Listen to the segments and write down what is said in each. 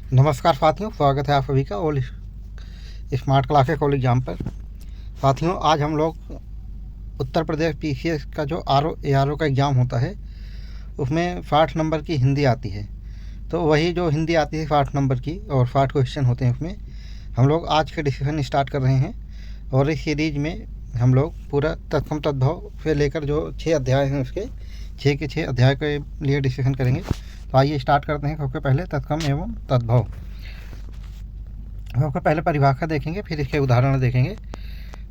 नमस्कार साथियों, स्वागत है आप सभी का और स्मार्ट क्लासेस कॉलेज एग्जाम पर। साथियों, आज हम लोग उत्तर प्रदेश पीसीएस का जो ARO का एग्ज़ाम होता है उसमें 60 नंबर की हिंदी आती है। तो वही जो हिंदी आती है 60 नंबर की और 60 क्वेश्चन होते हैं, उसमें हम लोग आज के डिस्कशन स्टार्ट कर रहे हैं। और इस सीरीज में हम लोग पूरा तत्सम तद्भव से लेकर जो 6 अध्याय हैं उसके 6 के 6 अध्याय के लिए डिस्कशन करेंगे। तो आइए स्टार्ट करते हैं। सबसे पहले तत्सम एवं तद्भव। सबसे पहले परिभाषा देखेंगे, फिर इसके उदाहरण देखेंगे।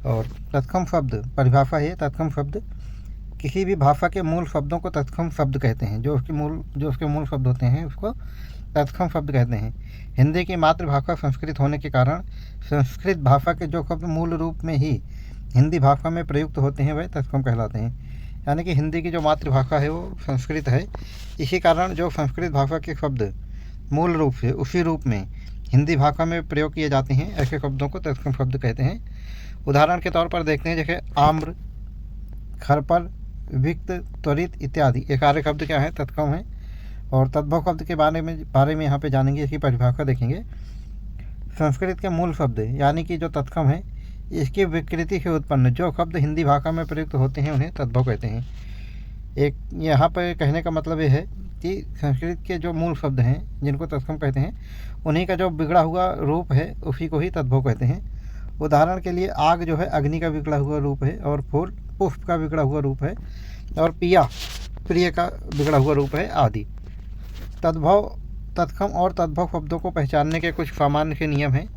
और तत्सम शब्द परिभाषा है, तत्सम शब्द किसी भी भाषा के मूल शब्दों को तत्सम शब्द कहते हैं। जो उसके मूल शब्द होते हैं उसको तत्सम शब्द कहते हैं। हिंदी की मातृभाषा संस्कृत होने के कारण संस्कृत भाषा के जो शब्द मूल रूप में ही हिंदी भाषा में प्रयुक्त होते हैं वह तत्सम कहलाते हैं। यानी कि हिंदी की जो मातृभाषा है वो संस्कृत है, इसी कारण जो संस्कृत भाषा के शब्द मूल रूप से उसी रूप में हिंदी भाषा में प्रयोग किए जाते हैं, ऐसे शब्दों को तत्सम शब्द कहते हैं। उदाहरण के तौर पर देखते हैं, जैसे आम्र, खरपल, विक्त, त्वरित इत्यादि। ये सारे शब्द क्या है? तत्सम है। और तद्भव शब्द के बारे में यहाँ पे जानेंगे, इसकी परिभाषा देखेंगे। संस्कृत के मूल शब्द यानी कि जो तत्सम है, इसकी विकृति से उत्पन्न जो शब्द हिंदी भाषा में प्रयुक्त होते हैं उन्हें तद्भव कहते हैं। एक यहाँ पर कहने का मतलब ये है कि संस्कृत के जो मूल शब्द हैं जिनको तत्सम कहते हैं, उन्हीं का जो बिगड़ा हुआ रूप है उसी को ही तद्भव कहते हैं। उदाहरण के लिए आग जो है अग्नि का बिगड़ा हुआ रूप है, और फूल पुष्प का बिगड़ा हुआ रूप है, और पिया प्रिय का बिगड़ा हुआ रूप है आदि। तद्भव, तत्सम और तद्भव शब्दों को पहचानने के कुछ सामान्य से नियम हैं।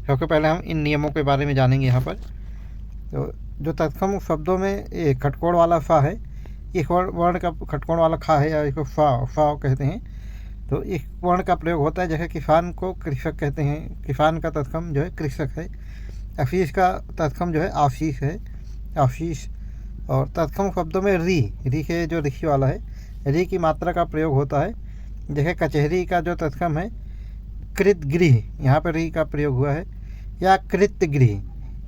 सबसे पहले हम इन नियमों के बारे में जानेंगे यहाँ पर। तो जो तत्सम शब्दों में एक खटकोण वाला फा है, इस वर्ण का खटकोण वाला खा है या इसको फा कहते हैं। तो इस वर्ण का प्रयोग होता है। जैसे किसान को कृषक कहते हैं, किसान का तत्सम जो है कृषक है। आशीष का तत्सम जो है आशीष है, आशीष। और तत्सम शब्दों में री के जो ऋषि वाला है, री की मात्रा का प्रयोग होता है। जैसे कचहरी का जो तत्सम है कृतगृह, यहाँ पर री का प्रयोग हुआ है, या कृतगृह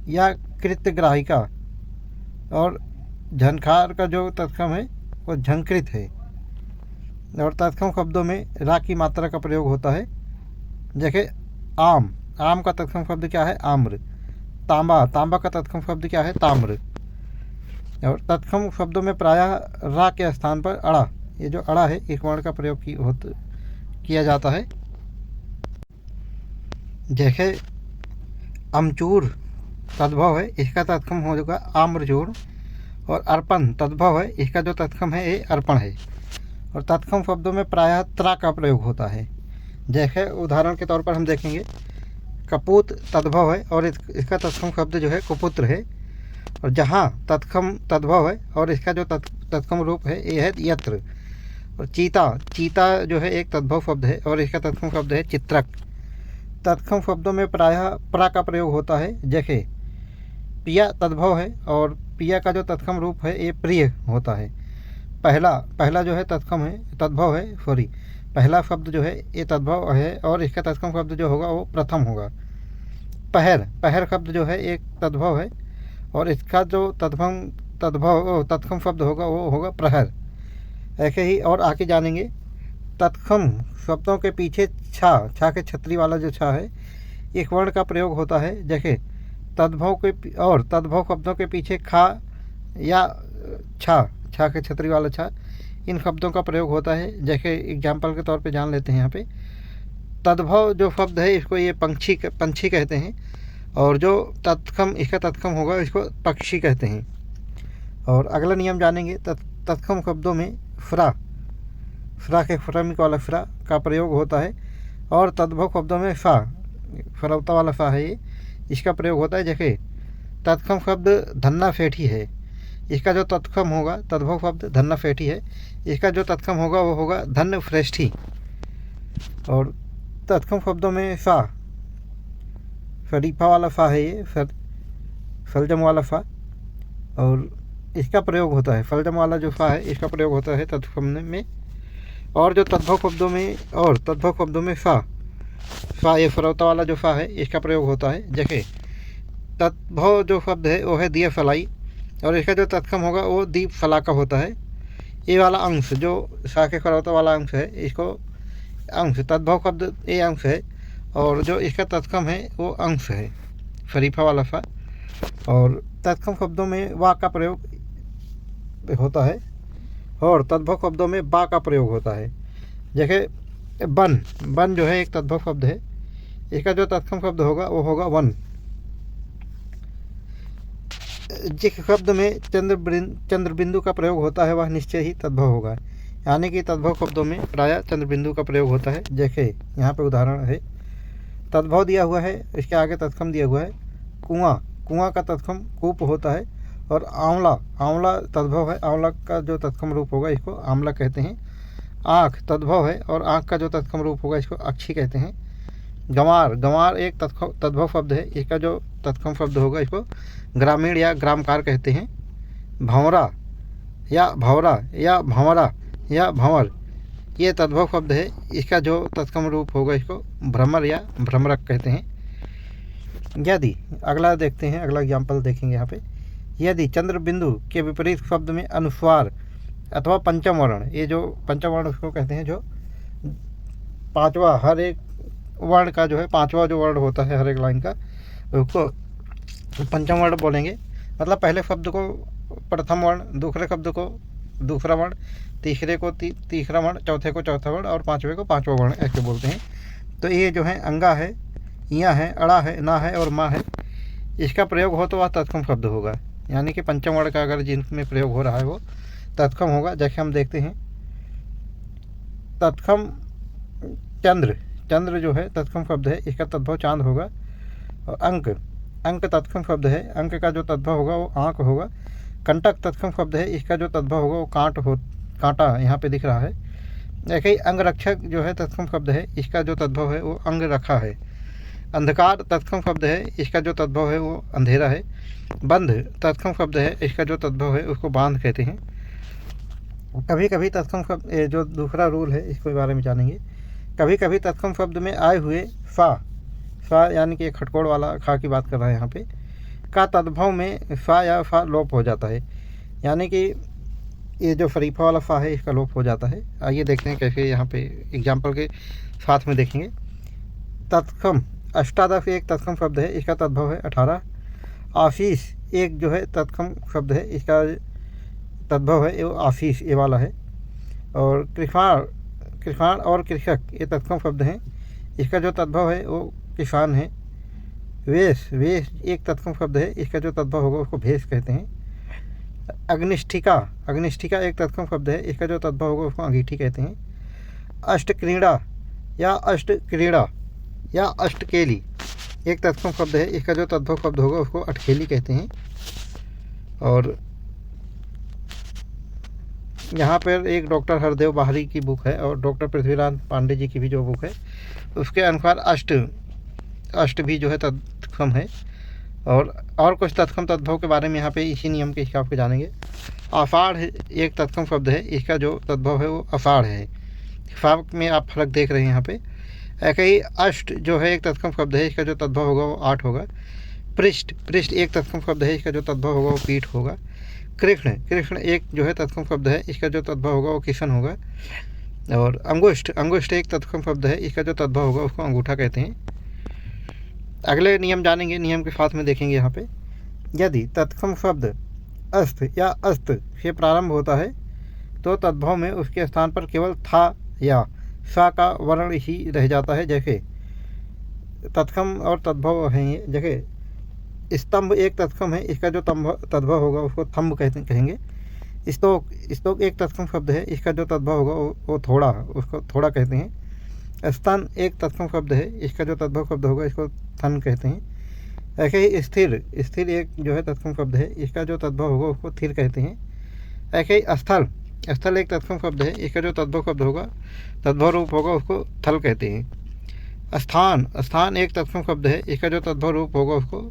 या कृतग्राहिका। और झनखार का जो तत्सम है वो झंकृत है। और तत्सम शब्दों में रा की मात्रा का प्रयोग होता है। जैसे आम का तत्सम शब्द क्या है? आम्र। तांबा का तत्सम शब्द क्या है? ताम्र। और तत्सम शब्दों में प्रायः रा के स्थान पर अड़ा, ये जो अड़ा है इस वर्ण का प्रयोग किया जाता है। जैसे अमचूर तद्भव है, इसका तत्सम होगा आम्रचूर। और अर्पण तद्भव है, इसका जो तत्सम है ये अर्पण है। और तत्सम शब्दों में प्रायः त्रा का प्रयोग होता है। जैसे उदाहरण के तौर पर हम देखेंगे, कपूत तद्भव है और इसका तत्सम शब्द जो है कुपुत्र है। और जहाँ तत्सम तद्भव है और इसका जो तत्सम रूप है ये है यत्र। और चीता जो है एक तद्भव शब्द है और इसका तत्सम शब्द है चित्रक। तत्सम शब्दों में प्रायः प्रा का प्रयोग होता है। जैसे पिया तद्भव है और पिया का जो तत्सम रूप है ये प्रिय होता है। पहला जो है तद्भव है, पहला शब्द जो है ये तद्भव है और इसका तत्सम शब्द जो होगा वो प्रथम होगा। पहर शब्द जो है एक तद्भव है और इसका जो तत्सम शब्द होगा वो होगा प्रहर। ऐसे ही और आगे जानेंगे। तत्सम शब्दों के पीछे छा के छतरी वाला जो छा है, एक वर्ण का प्रयोग होता है। जैसे तद्भव शब्दों के पीछे खा या छा के छतरी वाला छा, इन शब्दों का प्रयोग होता है। जैसे एग्जाम्पल के तौर पे जान लेते हैं यहाँ पे। तद्भव जो शब्द है इसको ये पंछी कहते हैं, और जो इसका तत्सम होगा इसको पक्षी कहते हैं। और अगला नियम जानेंगे। तत्सम शब्दों में फ्रा के फ्रमिक वाला फ्रा का प्रयोग होता है। और तद्भव शब्दों में फरौता वाला फा है ये, इसका प्रयोग होता है। जैसे तत्सम शब्द धन्ना फेठी है, इसका जो तत्सम होगा तद्भव शब्द धन्ना फेठी है, इसका जो तत्सम होगा वो होगा धन्य श्रेष्ठी। और तत्सम शब्दों में शरीफा वाला फा है ये, फलजम वाला फा, और इसका प्रयोग होता है। फलजम वाला जो फा है इसका प्रयोग होता है तत्सम में। और जो तद्भव शब्दों में फा ये फरौता वाला जो फा है इसका प्रयोग होता है। जैसे तद्भव जो शब्द है वो है दिया फलाई, और इसका जो तत्सम होगा वो दीप फला का होता है। ये वाला अंश जो सा के खरौता वाला अंश है, इसको अंश तद्भव शब्द ये अंश है और जो इसका तत्सम है वो अंश है, शरीफा वाला फा। और तत्सम शब्दों में वा का प्रयोग होता है और तद्भव शब्दों में बा का प्रयोग होता है। जैसे बन, बन जो है एक तद्भव शब्द है, इसका जो तत्सम शब्द होगा वो होगा वन। जिस शब्द में चंद्र बिंदु का प्रयोग होता है वह निश्चय ही तद्भव होगा, यानी कि तद्भव शब्दों में प्रायः चंद्र बिंदु का प्रयोग होता है। जैसे यहाँ पे उदाहरण है, तद्भव दिया हुआ है, इसके आगे तत्सम दिया हुआ है। कुआं, कुआं का तत्सम कूप होता है। और आंवला, आंवला तद्भव है, आंवला का जो तत्सम रूप होगा इसको आंवला कहते हैं। आँख तद्भव है और आँख का जो तत्सम रूप होगा इसको अक्षी कहते हैं। गंवार, गंवार एक तद्भव शब्द है, इसका जो तत्सम शब्द होगा इसको ग्रामीण या ग्रामकार कहते हैं। भंवरा या भंवरा या भंवरा या भंवर ये तद्भव शब्द है, इसका जो तत्सम रूप होगा इसको भ्रमर या भ्रमरक कहते हैं। यदि, अगला देखते हैं, अगला एग्जाम्पल देखेंगे यहाँ पे। यदि चंद्र बिंदु के विपरीत शब्द में अनुस्वार अथवा पंचम वर्ण, ये जो पंचम वर्ण उसको कहते हैं जो पांचवा, हर एक वर्ण का जो है पांचवा जो वर्ण होता है हर एक लाइन का, उसको पंचम वर्ण बोलेंगे। मतलब पहले शब्द को प्रथम वर्ण, दूसरे शब्द को दूसरा वर्ण, तीसरे को तीसरा वर्ण, चौथे को चौथा वर्ण और पांचवे को पांचवा वर्ण, ऐसे बोलते हैं। तो ये जो है अंगा है, इया है, अड़ा है, ना है और माँ है, इसका प्रयोग हो तो वह तत्सम शब्द होगा, यानी कि पंचम वर्ण का अगर जिनमें प्रयोग हो रहा है वो तत्सम होगा। जैसे हम देखते हैं तत्सम चंद्र, चंद्र जो है तत्सम शब्द है, इसका तद्भव चांद होगा। और अंक, अंक तत्सम शब्द है, अंक का जो तद्भव होगा वो आँख होगा। कंटक तत्सम शब्द है, इसका जो तद्भव होगा वो कांटा यहाँ पे दिख रहा है। ऐसे ही अंगरक्षक जो है तत्सम शब्द है, इसका जो तद्भव है वो अंग रखा है। अंधकार तत्सम शब्द है, इसका जो तद्भव है वो अंधेरा है। बंध तत्सम शब्द है, इसका जो तद्भव है उसको बांध कहते हैं। कभी कभी तत्सम शब्द, जो दूसरा रूल है इसके बारे में जानेंगे। कभी कभी तत्सम शब्द में आए हुए फा, फा यानी कि खटकोड़ वाला खा की बात कर रहा है यहाँ पे, का तद्भव में फा या फा लोप हो जाता है, यानी कि ये जो शरीफा वाला फा है इसका लोप हो जाता है। आइए देखते हैं कैसे, यहाँ पे एग्जाम्पल के साथ में देखेंगे। तत्सम, अष्टादश एक तत्सम शब्द है, इसका तद्भव है 18। आशीष एक जो है तत्सम शब्द है, इसका तद्भव है वो आशीष ये वाला है। और कृषाण, कृषाण और कृषक ये तत्सम शब्द हैं, इसका जो तद्भव है वो किसान है। वेश, वेश एक तत्सम शब्द है, इसका जो तद्भव होगा उसको भेष कहते हैं। अग्निष्ठिका, अग्निष्ठिका एक तत्सम शब्द है, इसका जो तद्भव होगा उसको अंगीठी कहते हैं। अष्टक्रीड़ा या अष्टक्रीड़ा या अष्टकेली एक तत्सम शब्द है, इसका जो तद्भव शब्द होगा उसको अटखेली कहते हैं। और यहाँ पर एक डॉक्टर हरदेव बाहरी की बुक है और डॉक्टर पृथ्वीराज पांडे जी की भी जो बुक है उसके अनुसार अष्ट भी जो है तत्सम है। और कुछ तत्सम तद्भव के बारे में यहाँ पे इसी नियम के हिसाब से जानेंगे। आषाढ़ एक तत्सम शब्द है, इसका जो तद्भव है वो आषाढ़ है, हिसाब में आप फर्क देख रहे हैं यहाँ पे। ऐसे ही अष्ट जो है एक तत्सम शब्द है, इसका जो तद्भव होगा वो 8 होगा। पृष्ठ, पृष्ठ एक तत्सम शब्द है, इसका जो तद्भव होगा वो पीठ होगा। कृष्ण, कृष्ण एक जो है तत्सम शब्द है, इसका जो तद्भव होगा वो किशन होगा। और अंगुष्ठ, अंगुष्ठ एक तत्सम शब्द है, इसका जो तद्भव होगा उसको अंगूठा कहते हैं। अगले नियम जानेंगे, नियम के साथ में देखेंगे यहाँ पे। यदि तत्सम शब्द अस्त या अस्त से प्रारंभ होता है तो तद्भव में उसके स्थान पर केवल था या सा का वर्ण ही रह जाता है। जैसे तत्सम और तद्भव हैं ये। जैसे स्तंभ एक तत्सम है, इसका जो तद्भव होगा उसको थंब कहेंगे। स्तोक, स्तोक एक तत्सम शब्द है, इसका जो तद्भव होगा वो थोड़ा, उसको थोड़ा कहते हैं। स्तन एक तत्सम शब्द है, इसका जो तद्भव शब्द होगा इसको थन कहते हैं। ऐसे ही स्थिर, स्थिर एक जो है तत्सम शब्द है, इसका जो तद्भव होगा उसको थिर कहते हैं। ऐसे ही स्थल, स्थल एक तत्सम शब्द है, इसका जो तद्भव शब्द होगा, तद्भव रूप होगा उसको थल कहते हैं। स्थान, स्थान एक तत्सम शब्द है, इसका जो तद्भव रूप होगा उसको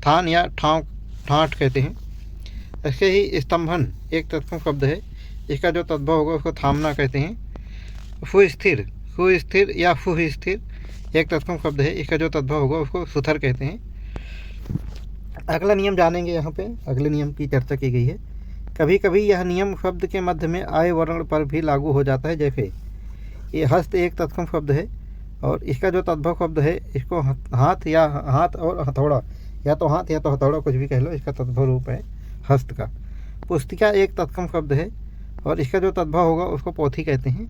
थान या ठाठ कहते हैं। ऐसे ही स्तंभन एक तत्सम शब्द है, इसका जो तद्भव होगा उसको थामना कहते हैं। सुस्थिर, सुस्थिर या सुस्थिर एक तत्सम शब्द है, इसका जो तद्भव होगा उसको सुथर कहते हैं। अगला नियम जानेंगे, यहाँ पे अगले नियम की चर्चा की गई है। कभी कभी यह नियम शब्द के मध्य में आए वर्ण पर भी लागू हो जाता है। जैसे ये हस्त एक तत्सम शब्द है और इसका जो तद्भव शब्द है, इसको हाथ या हाथ और हथौड़ा, या तो हाथ या तो हथौड़ा, कुछ भी कह लो, इसका तद्भव रूप है हस्त का। पुस्तिका एक तत्सम शब्द है और इसका जो तद्भव होगा उसको पोथी कहते हैं।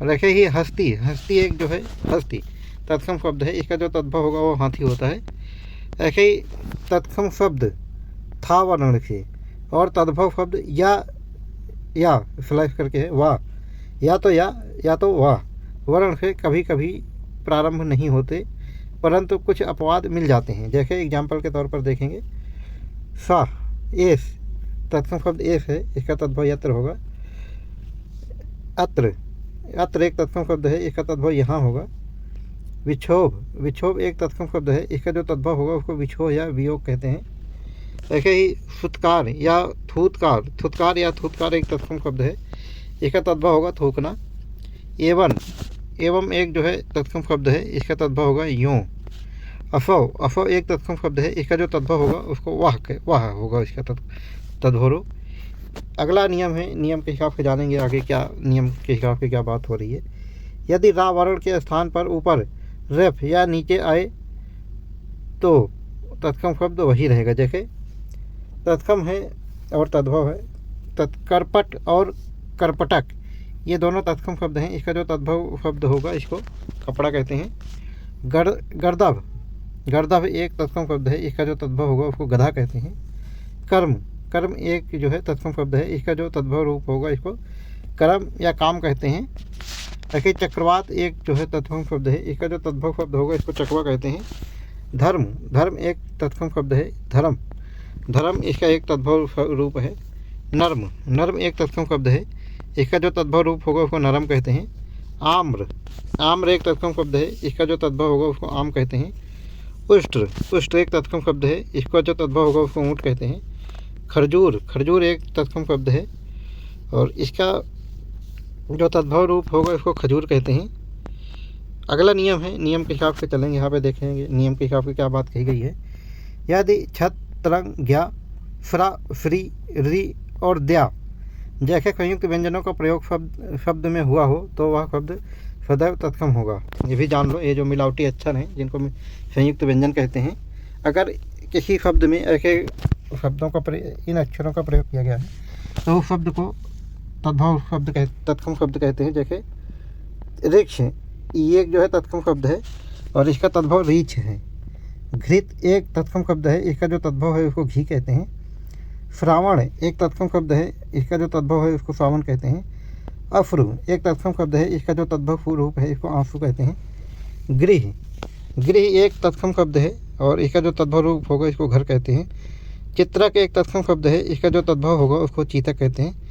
और ऐसे ही हस्ती, हस्ती एक जो है हस्ती तत्सम शब्द है, इसका जो तद्भव होगा वो हाथी होता है। ऐसे ही तत्सम शब्द था वर्ण से और तद्भव शब्द या स्लैश करके है वाह, या तो वाह वर्ण से कभी कभी प्रारंभ नहीं होते, परंतु कुछ अपवाद मिल जाते हैं। जैसे एग्जाम्पल के तौर पर देखेंगे, सा एस तत्सम शब्द एस है, इसका तद्भव यत्र होगा। अत्र, अत्र एक तत्सम शब्द है, इसका तद्भव यहाँ होगा। विक्षोभ, विक्षोभ एक तत्सम शब्द है, इसका जो तद्भव होगा उसको विक्षोभ या वियोग कहते हैं। ऐसे ही फुत्कार या थूतकार, थुतकार या थूतकार एक तत्सम शब्द है, इसका तद्भव होगा थूकना। एवं, एवं एक जो है तत्सम शब्द है, इसका तद्भव होगा यों। अफव, अफव एक तत्सम शब्द है, इसका जो तद्भव होगा उसको वाह होगा इसका तद्भव रूप। अगला नियम है, नियम के हिसाब से जानेंगे आगे क्या नियम के हिसाब से क्या बात हो रही है। यदि रा वर्ण के स्थान पर ऊपर रेफ या नीचे आए तो तत्सम शब्द वही रहेगा। जैसे तत्सम है और तद्भव है, तत्कर्पट और कर्पटक, ये दोनों तत्सम शब्द हैं, इसका जो तद्भव शब्द होगा इसको कपड़ा कहते हैं। गर्दभ, गर्दभ एक तत्सम शब्द है, इसका जो तद्भव होगा उसको गधा कहते हैं। कर्म, कर्म एक जो है तत्सम शब्द है, इसका जो तद्भव रूप होगा इसको कर्म या काम कहते हैं। ऐसे चक्रवात एक जो है तत्सम शब्द है, इसका जो तद्भव शब्द होगा इसको चकवा कहते हैं। धर्म, धर्म एक तत्सम शब्द है, धर्म, धर्म इसका एक तद्भव रूप है। नर्म, नर्म एक तत्सम शब्द है, इसका जो तद्भव रूप होगा उसको नरम कहते हैं। आम्र, आम्र एक तत्सम शब्द है, इसका जो तद्भव होगा उसको आम कहते हैं। उष्ट्र, उष्ट्र एक तत्सम शब्द है, इसका जो तद्भव होगा उसको ऊँट कहते हैं। खरजूर, खरजूर एक तत्सम शब्द है और इसका जो तद्भव रूप होगा इसको खजूर कहते हैं। अगला नियम है, नियम के हिसाब से चलेंगे, यहाँ पे देखेंगे नियम के हिसाब से क्या बात कही गई है। यदि छत, तरंग, ज्ञा, फ्रा, फ्री, री और द्या जैसे संयुक्त व्यंजनों का प्रयोग शब्द में हुआ हो तो वह शब्द सदैव तत्सम होगा। ये भी जान लो, ये जो मिलावटी अक्षर हैं जिनको संयुक्त व्यंजन कहते हैं, अगर किसी शब्द में ऐसे शब्दों का इन अक्षरों का प्रयोग किया गया है तो उस शब्द को तद्भव शब्द तत्सम शब्द कहते हैं। जैसे ऋक्ष, ये जो है तत्सम शब्द है और इसका तद्भव रीछ है। घृत एक तत्सम शब्द है, इसका जो तद्भव है उसको घी कहते हैं। श्रावण एक तत्सम शब्द है, इसका जो तद्भव है उसको सावन कहते हैं। अफ्रु एक तत्सम शब्द है, इसका जो तद्भव रूप है इसको आंसू कहते हैं। गृह, गृह एक तत्सम शब्द है और इसका जो तद्भव रूप होगा इसको घर कहते हैं। चित्रक एक तत्सम शब्द है, इसका जो तद्भव होगा उसको चीतक कहते हैं।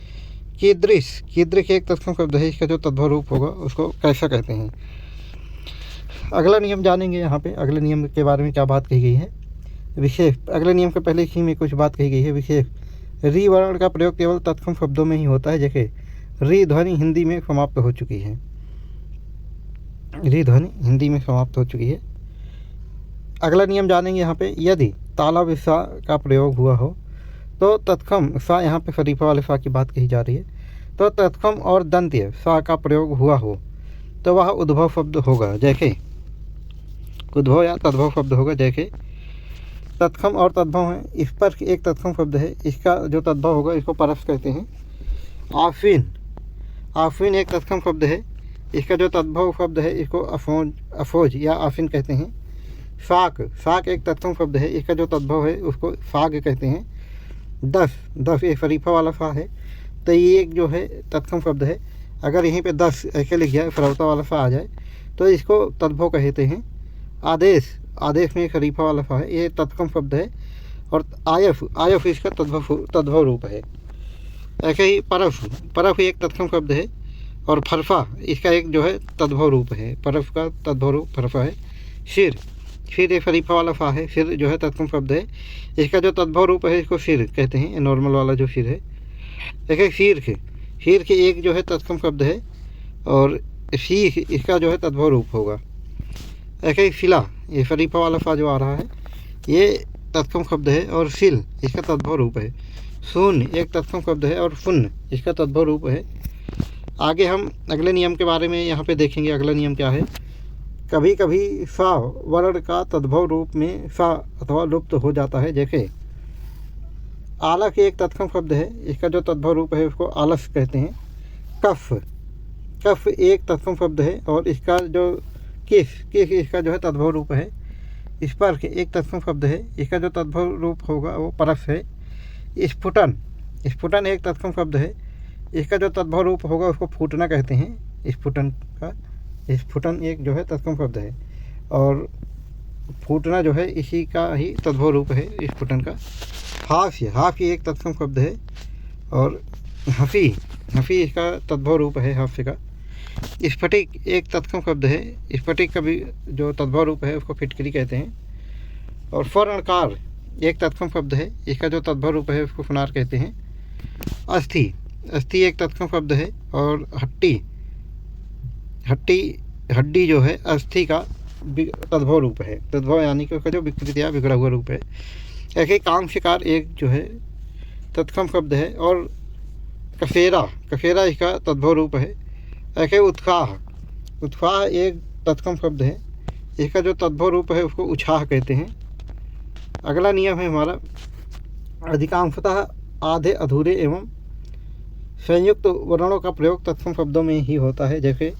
कीदृश, कीदृश एक तत्सम शब्द है, इसका जो तद्भव रूप होगा उसको कैसा कहते हैं। अगला नियम जानेंगे, यहाँ पे अगले नियम के बारे में क्या बात कही गई है। विशेष, अगले नियम के पहले ही में कुछ बात कही गई है। विशेष, री वर्ण का प्रयोग केवल तत्सम शब्दों में ही होता है। जैसे री ध्वनि हिंदी में समाप्त हो चुकी है, री ध्वनि हिंदी में समाप्त हो चुकी है। अगला नियम जानेंगे यहाँ पे, यदि ताला विसा का प्रयोग हुआ हो तो तत्सम, सा यहाँ पे शरीफा वाले सा की बात कही जा रही है, तो तत्सम और दंत्य सा का प्रयोग हुआ हो तो वह उद्भव शब्द होगा। जैसे उद्भव या तद्भव शब्द होगा। जैसे तत्सम और तद्भव है, स्पर्श एक तत्सम शब्द है, इसका जो तद्भव होगा इसको परस कहते हैं। आफीन, आफीन एक तत्सम शब्द है, इसका जो तद्भव शब्द है इसको अफोज या आफीन कहते हैं। शाक, शाक एक तत्सम शब्द है, इसका जो तद्भव है उसको साग कहते हैं। दस, दस एक शरीफा वाला सा है तो ये एक जो है तत्सम शब्द है। अगर यहीं पे 10 ऐसे लिख जाए, फरवता वाला सा आ जाए तो इसको तद्भव कहते हैं। आदेश, आदेश में शरीफा वाला सा है, ये तत्सम शब्द है। और आयफ, आयफ इसका तद्भव रूप है। ऐसे ही परफ, परफ एक तत्सम शब्द है और फरफा इसका एक जो है तद्भव रूप है, परफ का तद्भव रूप फरफा है। शिर, शिर एक शरीफा वाला फा है, शिर जो है तत्सम शब्द है, इसका जो तद्भव रूप है इसको शिर कहते हैं, नॉर्मल वाला जो शिर है। ऐसे शीर्ष, शीर्ष एक जो है तत्सम शब्द है और शीख इसका जो है तद्भव रूप होगा। ऐसे ही शिला, ये शरीफा वाला फा जो आ रहा है ये तत्सम शब्द है और शिल इसका तद्भव रूप है। शून्य एक तत्सम शब्द है और शून्य इसका तद्भव रूप है। आगे हम अगले नियम के बारे में यहाँ पे देखेंगे। अगला नियम क्या है, कभी कभी सा वर्ण का तद्भव रूप में सा अथवा लुप्त हो जाता है। जैसे आलस एक तत्सम शब्द है, इसका जो तद्भव रूप है उसको आलस कहते हैं। कफ, कफ एक तत्सम शब्द है और इसका जो किस इसका जो है तद्भव रूप है। स्पर्श एक तत्सम शब्द है, इसका जो तद्भव रूप होगा वो परस है। स्फुटन, स्फुटन एक तत्सम शब्द है, इसका जो तद्भव रूप होगा उसको फूटना कहते हैं। स्फुटन का, स्फुटन एक जो है तत्सम शब्द है और फूटना जो है इसी का ही तद्भव रूप है स्फुटन का। हास्य, हास्य एक तत्सम शब्द है और हंसी, हंसी इसका तद्भव रूप है हास्य का। स्फटिक एक तत्सम शब्द है, स्फटिक का भी जो तद्भव रूप है उसको फिटकरी कहते हैं। और स्वरणकार एक तत्सम शब्द है, इसका जो तद्भव रूप है उसको फुनार कहते हैं। अस्थि, अस्थि एक तत्सम शब्द है और हट्टी, हट्टी हड्डी जो है अस्थि का तद्भव रूप है। तद्भव यानी कि उसका जो विकृत या बिगड़ा हुआ रूप है। ऐसे काम शिकार एक जो है तत्सम शब्द है और कसेरा, कसेरा इसका तद्भव रूप है। ऐसे उत्साह, उत्साह एक तत्सम शब्द है, इसका जो तद्भव रूप है उसको उछाह कहते हैं। अगला नियम है हमारा, अधिकांशतः आधे अधूरे एवं संयुक्त वर्णों का प्रयोग तत्सम शब्दों में ही होता है। जैसे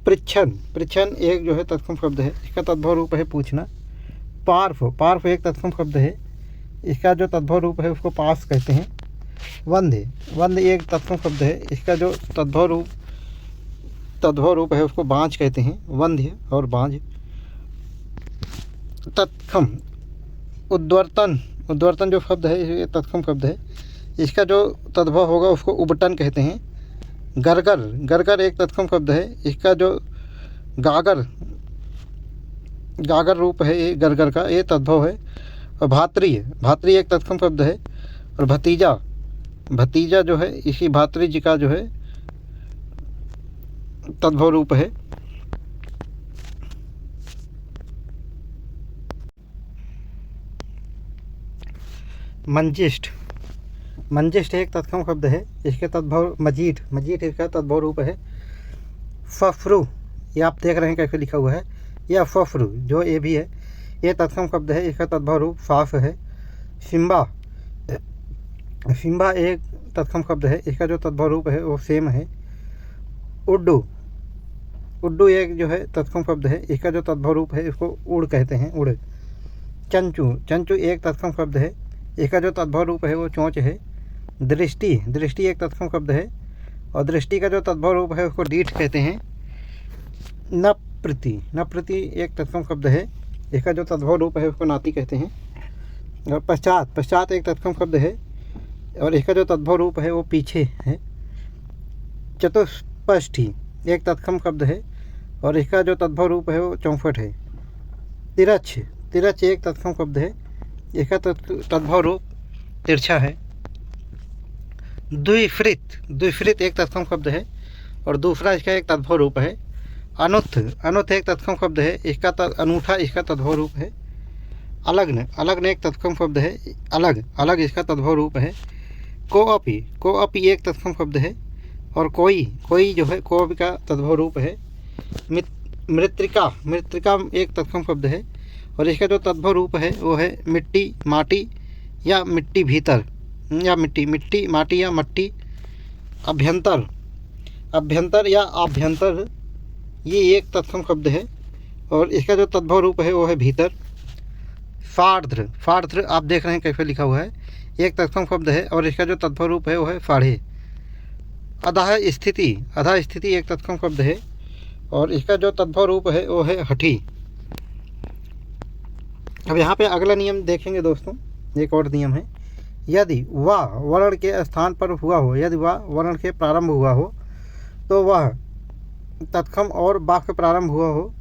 पृच्छन, पृच्छन एक जो है तत्सम शब्द है, इसका तद्भव रूप है पूछना। पार्फ, पार्फ एक तत्सम शब्द है, इसका जो तद्भव रूप है उसको पास कहते हैं। वंध्य, वंध्य एक तत्सम शब्द है, इसका जो तद्भव रूप है उसको बांझ कहते हैं। वंध्य और बांझ। तत्सम, उद्वर्तन, उद्वर्तन जो शब्द है ये तत्सम शब्द है, इसका जो तद्भव होगा उसको उबटन कहते हैं। गरगर, गरगर एक तत्सम शब्द है, इसका जो गागर, गागर रूप है ये गरगर का, ये तद्भव है। और भातृ, भातृ एक तत्सम शब्द है। और भतीजा, भतीजा जो है इसी भातृ जी का जो है तद्भव रूप है। मंजिष्ठ, मंजिष्ठ एक तत्सम शब्द है, इसके तद्भव मजीठ, मजीठ इसका तद्भव रूप है। फफरू, ये आप देख रहे हैं कैसे लिखा हुआ है, यह फफरू जो ये भी है ये तत्सम शब्द है, इसका तद्भव रूप साफ है। सिम्बा, सिम्बा एक तत्सम शब्द है, इसका जो तद्भव रूप है वो सेम है। उड्डू, उड्डू एक जो है तत्सम शब्द है, इसका जो तद्भव रूप है इसको उड़ कहते हैं, उड़। चंचू, चंचू एक तत्सम शब्द है, इसका जो तद्भव रूप है वो चोंच है। दृष्टि, दृष्टि एक तत्सम शब्द है और दृष्टि का जो तद्भव रूप है उसको डीठ कहते हैं। नप्रति, नप्रति एक तत्सम शब्द है, इसका जो तद्भव रूप है उसको नाती कहते हैं। और पश्चात, पश्चात एक तत्सम शब्द है और इसका जो तद्भव रूप है वो पीछे है। चतुष्पष्ठी एक तत्सम शब्द है और इसका जो तद्भव रूप है वो चौफट है। तिरछ, तिरछ एक तत्सम शब्द है, इसका तद्भव रूप तिरछा है। द्विफृत, द्विफृत एक तत्सम शब्द है और दूसरा इसका एक तद्भव रूप है। अनुत्थ, अनुत्थ एक तत्सम शब्द है, इसका अनूठा इसका तद्भव रूप है। अलग्न, अलग्न एक तत्सम शब्द है, अलग, अलग इसका तद्भव रूप है। कोअपि, कोअपि एक तत्सम शब्द है और कोई, कोई जो है कोअपि का तद्भव रूप है। मृत्तिका, मृत्तिका एक तत्सम शब्द है और इसका जो तद्भव रूप है वो है मिट्टी, माटी या मिट्टी भीतर या मिट्टी, मिट्टी माटी या मट्टी। अभ्यंतर, अभ्यंतर या आभ्यंतर ये एक तत्सम शब्द है और इसका जो तद्भव रूप है वो है भीतर। सार्ध्र, सार्ध्र आप देख रहे हैं कैसे लिखा हुआ है, एक तत्सम शब्द है और इसका जो तद्भव रूप है वो है साढ़े। अधः स्थिति, अधः स्थिति एक तत्सम शब्द है और इसका जो तद्भव रूप है वो है हठी। अब यहाँ पे अगला नियम देखेंगे दोस्तों, एक और नियम है। यदि वह वर्ण के स्थान पर हुआ हो, यदि वह वर्ण के प्रारंभ हुआ हो तो वह तत्सम और वाह से प्रारंभ हुआ हो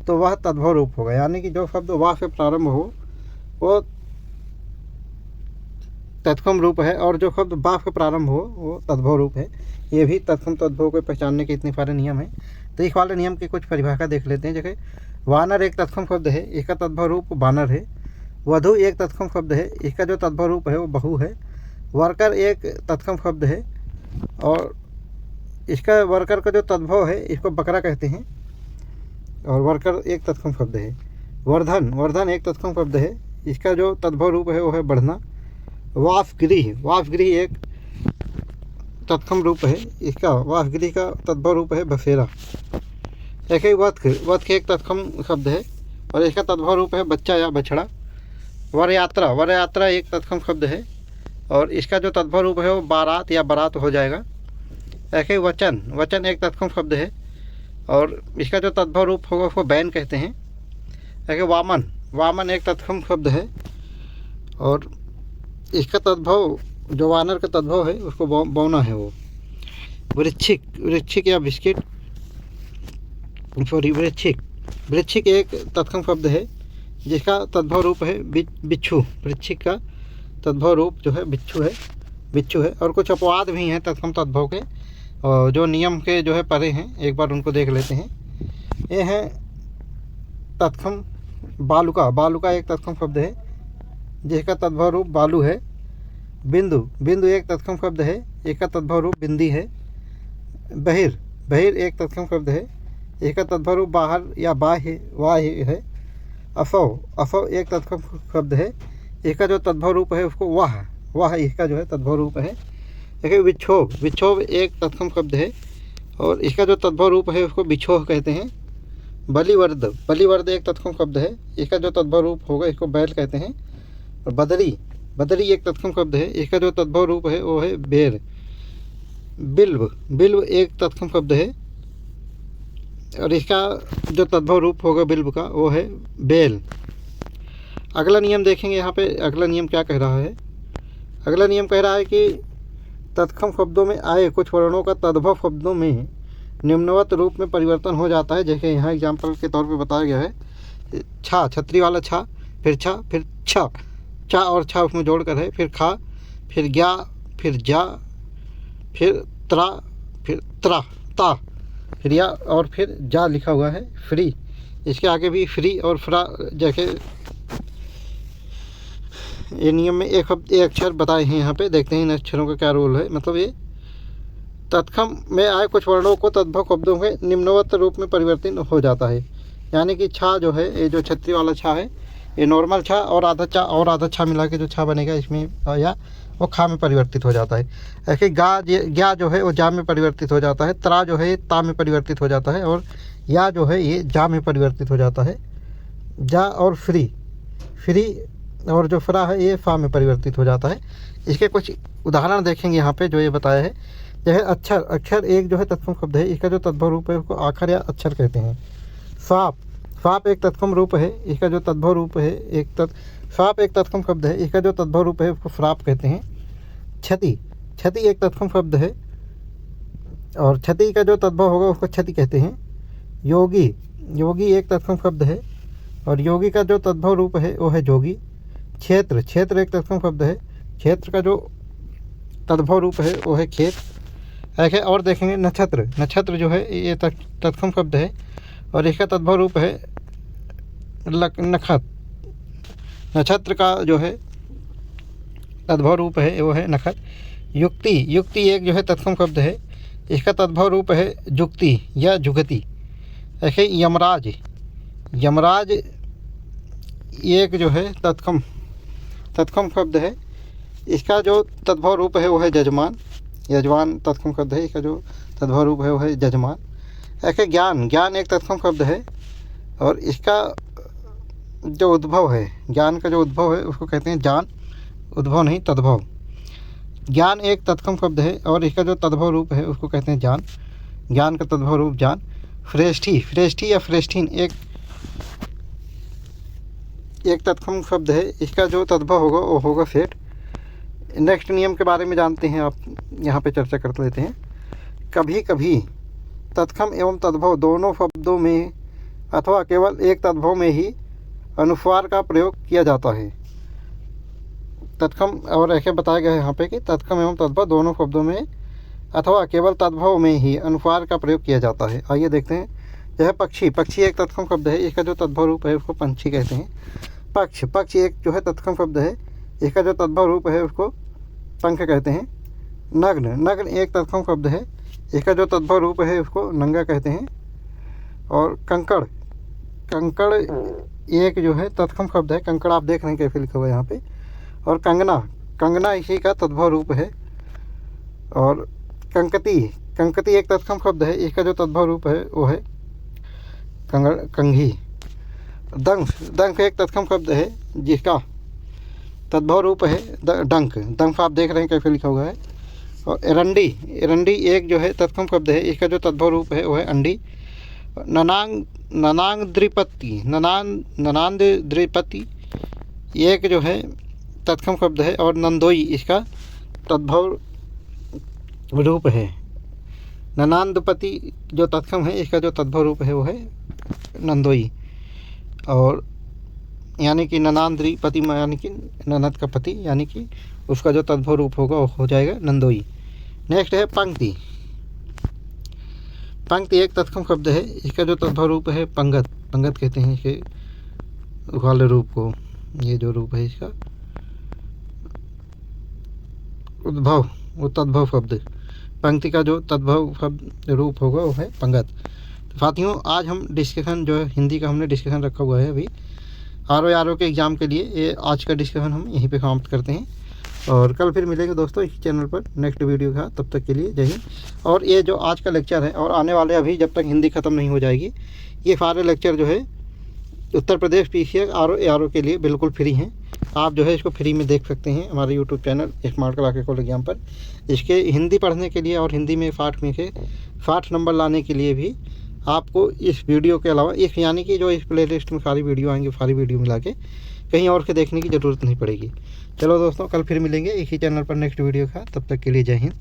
तो वह तद्भव रूप होगा। यानी कि जो शब्द वाह से प्रारंभ हो वो तत्सम रूप है और जो शब्द वाह से प्रारंभ हो वो तद्भव रूप है। ये भी तत्सम तद्भव को पहचानने के इतने सारे नियम हैं। तो इस वाले नियम की कुछ परिभाषा देख लेते हैं। जैसे वानर एक तत्सम शब्द है, इसका तद्भव रूप बानर है। वधु एक तत्सम शब्द है, इसका जो तद्भव रूप है वो बहु है। वर्कर एक तत्सम शब्द है और इसका वर्कर का जो तद्भव है इसको बकरा कहते हैं। और वर्कर एक तत्सम शब्द है। वर्धन, वर्धन एक तत्सम शब्द है, इसका जो तद्भव रूप है वो है बढ़ना। वाष्पगृह, वाष्पगृह एक तत्सम रूप है, इसका वाष्पगृह का तद्भव रूप है बसेरा। ऐसे ही वत्क, वत्क एक तत्सम शब्द है और इसका तद्भव रूप है बच्चा या बछड़ा। वरयात्रा, वरयात्रा एक तत्सम शब्द है और इसका जो तद्भव रूप है वो बारात या बारात हो जाएगा। ऐसे ही वचन, वचन एक तत्सम शब्द है और इसका जो तद्भव रूप होगा उसको बैन कहते हैं। ऐसे वामन, वामन एक तत्सम शब्द है और इसका तद्भव जो वानर का तद्भव है उसको बौना है वो। वृश्चिक, वृश्चिक या बिस्किट, सॉरी वृश्चिक, वृश्चिक एक तत्सम शब्द है जिसका तद्भव रूप है बिच्छू। वृश्चिक का तद्भव रूप जो है बिच्छू है, बिच्छू है। और कुछ अपवाद भी हैं तत्सम तद्भव के और जो नियम के जो है परे हैं, एक बार उनको देख लेते हैं। ये हैं तत्सम बालुका, बालुका एक तत्सम शब्द है जिसका तद्भव रूप बालू है। बिंदु, बिंदु एक तत्सम शब्द है, इसका तद्भव रूप बिंदी है। बहिर, बहिर एक तत्सम शब्द है, इसका तद्भव रूप बाहर या बाह्य, वाह्य है। असौ, असौ एक तत्सम शब्द है, इसका जो तद्भव रूप है उसको वाह, वाह इसका जो है तद्भव रूप है। देखिए विक्षोभ, विक्षोभ एक तत्सम शब्द है और इसका जो तद्भव रूप है उसको बिछोह कहते हैं। बलिवर्द, बलिवर्द एक तत्सम शब्द है, इसका जो तद्भव रूप होगा इसको बैल कहते हैं। और बदरी, बदरी एक तत्सम शब्द है, इसका जो तद्भव रूप है वो है बेर। बिल्व, बिल्व एक तत्सम शब्द है और इसका जो तद्भव रूप होगा बिल्व का वो है बेल। अगला नियम देखेंगे यहाँ पे, अगला नियम क्या कह रहा है। अगला नियम कह रहा है कि तत्सम शब्दों में आए कुछ वर्णों का तद्भव शब्दों में निम्नवत रूप में परिवर्तन हो जाता है। जैसे यहाँ एग्जाम्पल के तौर पे बताया गया है। छा, छतरी वाला छा, फिर छा, फिर छा, चा और छा उसमें जोड़कर है, फिर खा, फिर ग्या, फिर जा, फिर त्रा, फिर त्रा, ता, फिर या और फिर जा लिखा हुआ है। फ्री, इसके आगे भी फ्री और फ्रा जैसे ये नियम में एक अक्षर बताए हैं। यहाँ पे देखते हैं इन अक्षरों का क्या रोल है। मतलब ये तत्सम में आए कुछ वर्णों को तद्भव शब्दों के निम्नवत रूप में परिवर्तित हो जाता है। यानी कि छा जो है, ये जो छतरी वाला छा है, ये नॉर्मल छा और आधा चा और आधा छा मिला के जो छा बनेगा इसमें या वो खा में परिवर्तित हो जाता है। ऐसे ग्या जो है वो जा में परिवर्तित हो जाता है। त्रा जो है ता में परिवर्तित हो जाता है और या जो है ये जा में परिवर्तित हो जाता है। जा और फ्री, फ्री और जो फ्रा है ये फा में परिवर्तित हो जाता है। इसके कुछ उदाहरण देखेंगे यहाँ पे जो ये बताया है। यह अक्षर, अक्षर एक जो है तत्सम शब्द है, इसका जो तद्भव रूप है उसको आखर या अक्षर कहते हैं। सांप, सांप एक तत्सम रूप है, इसका जो तद्भव रूप है सांप एक तत्सम शब्द है, इसका जो तद्भव रूप है उसको श्राप कहते हैं। क्षति, क्षति एक तत्सम शब्द है और क्षति का जो तद्भव होगा उसको क्षति कहते हैं। योगी, योगी एक तत्सम शब्द है और योगी का जो तद्भव रूप है वो है जोगी। क्षेत्र, क्षेत्र एक तत्सम शब्द है, क्षेत्र का जो तद्भव रूप है वो है खेत। ऐसे और देखेंगे नक्षत्र, नक्षत्र जो है ये तत्सम शब्द है और इसका तद्भव रूप है नखत। नक्षत्र का जो है तद्भव रूप है वो है नखत। युक्ति, युक्ति एक जो है तत्सम शब्द है, इसका तद्भव रूप है जुक्ति या जुगति। ऐसे यमराज, यमराज एक जो है तत्सम शब्द है, इसका जो तद्भव रूप है वो है जजमान। यजमान तत्सम शब्द है, इसका जो तद्भव रूप है वो है जजमान। ऐसे ज्ञान, ज्ञान एक तत्सम शब्द है और इसका जो उद्भव है, ज्ञान का जो उद्भव है उसको कहते हैं जान, उद्भव नहीं तद्भव। ज्ञान एक तत्सम शब्द है और इसका जो तद्भव रूप है उसको कहते हैं जान, ज्ञान का तद्भव रूप जान। श्रेष्ठी, श्रेष्ठी या श्रेष्ठीन एक तत्सम शब्द है, इसका जो तद्भव होगा वो होगा सेठ। नेक्स्ट नियम के बारे में जानते हैं, आप यहाँ पे चर्चा कर लेते हैं। कभी कभी तत्सम एवं तद्भव दोनों शब्दों में अथवा केवल एक तद्भव में ही अनुस्वार का प्रयोग किया जाता है। तत्सम और ऐसे बताया गया है यहाँ पे कि तत्सम एवं तद्भव दोनों शब्दों में अथवा केवल तद्भव में ही अनुस्वार का प्रयोग किया जाता है। आइए देखते हैं। यह पक्षी, पक्षी एक तत्सम शब्द है, इसका जो तद्भव रूप है उसको पंछी कहते हैं। पक्ष, पक्ष एक जो है तत्सम शब्द है, इसका जो तद्भव रूप है उसको पंख कहते हैं। नग्न, नग्न एक तत्सम शब्द है, इसका जो तद्भव रूप है उसको नंगा कहते हैं। और कंकड़, कंकड़ एक जो है तत्सम शब्द है। कंकड़ आप देख रहे हैं कैसे लिखा हुआ है यहाँ पे। और कंगना, कंगना इसी का तद्भव रूप है। और कंकती, कंकती एक तत्सम शब्द है, इसका जो तद्भव रूप है वो है कंघी। दंश, दंश एक तत्सम शब्द है जिसका तद्भव रूप है डंक। दंश आप देख रहे हैं कैसे लिखा हुआ है। और एरंडी, एरंडी एक जो है तत्सम शब्द है, इसका जो तद्भव रूप है वो है अंडी। ननांग, ननांद्रिपति, ननांद्रिपति एक जो है तत्सम शब्द है। और नंदोई इसका तद्भव रूप है। ननांदपति जो तत्सम है, इसका जो तद्भव रूप है वो है नंदोई। और यानी कि ननांद्रिपति यानी कि ननद का पति, यानी कि उसका जो तद्भव रूप होगा वो हो जाएगा नंदोई। नेक्स्ट है पंक्ति। पंक्ति एक तत्सम शब्द है, इसका जो तद्भव रूप है पंगत। पंगत कहते हैं इसके वाले रूप को। ये जो रूप है इसका उद्भव, वो तद्भव शब्द। पंक्ति का जो तद्भव शब्द रूप होगा वो है पंगत। तो साथियों, आज हम डिस्कशन जो है हिंदी का हमने डिस्कशन रखा हुआ है अभी आर के एग्ज़ाम के लिए। ये आज का डिस्कशन हम यहीं पे समाप्त करते हैं और कल फिर मिलेंगे दोस्तों इस चैनल पर नेक्स्ट वीडियो का। तब तक के लिए जय हिंद। और ये जो आज का लेक्चर है और आने वाले अभी जब तक हिंदी ख़त्म नहीं हो जाएगी, ये सारे लेक्चर जो है उत्तर प्रदेश PCS ARO के लिए बिल्कुल फ्री हैं। आप जो है इसको फ्री में देख सकते हैं हमारे YouTube channel smart class college exam पर। इसके हिंदी पढ़ने के लिए और हिंदी में 60 में से 60 नंबर लाने के लिए भी आपको इस वीडियो के अलावा इस यानी कि जो इस प्लेलिस्ट में सारी वीडियो आएंगी, सारी वीडियो मिला के कहीं और से देखने की ज़रूरत नहीं पड़ेगी। चलो दोस्तों, कल फिर मिलेंगे इसी चैनल पर नेक्स्ट वीडियो का। तब तक के लिए जय हिंद।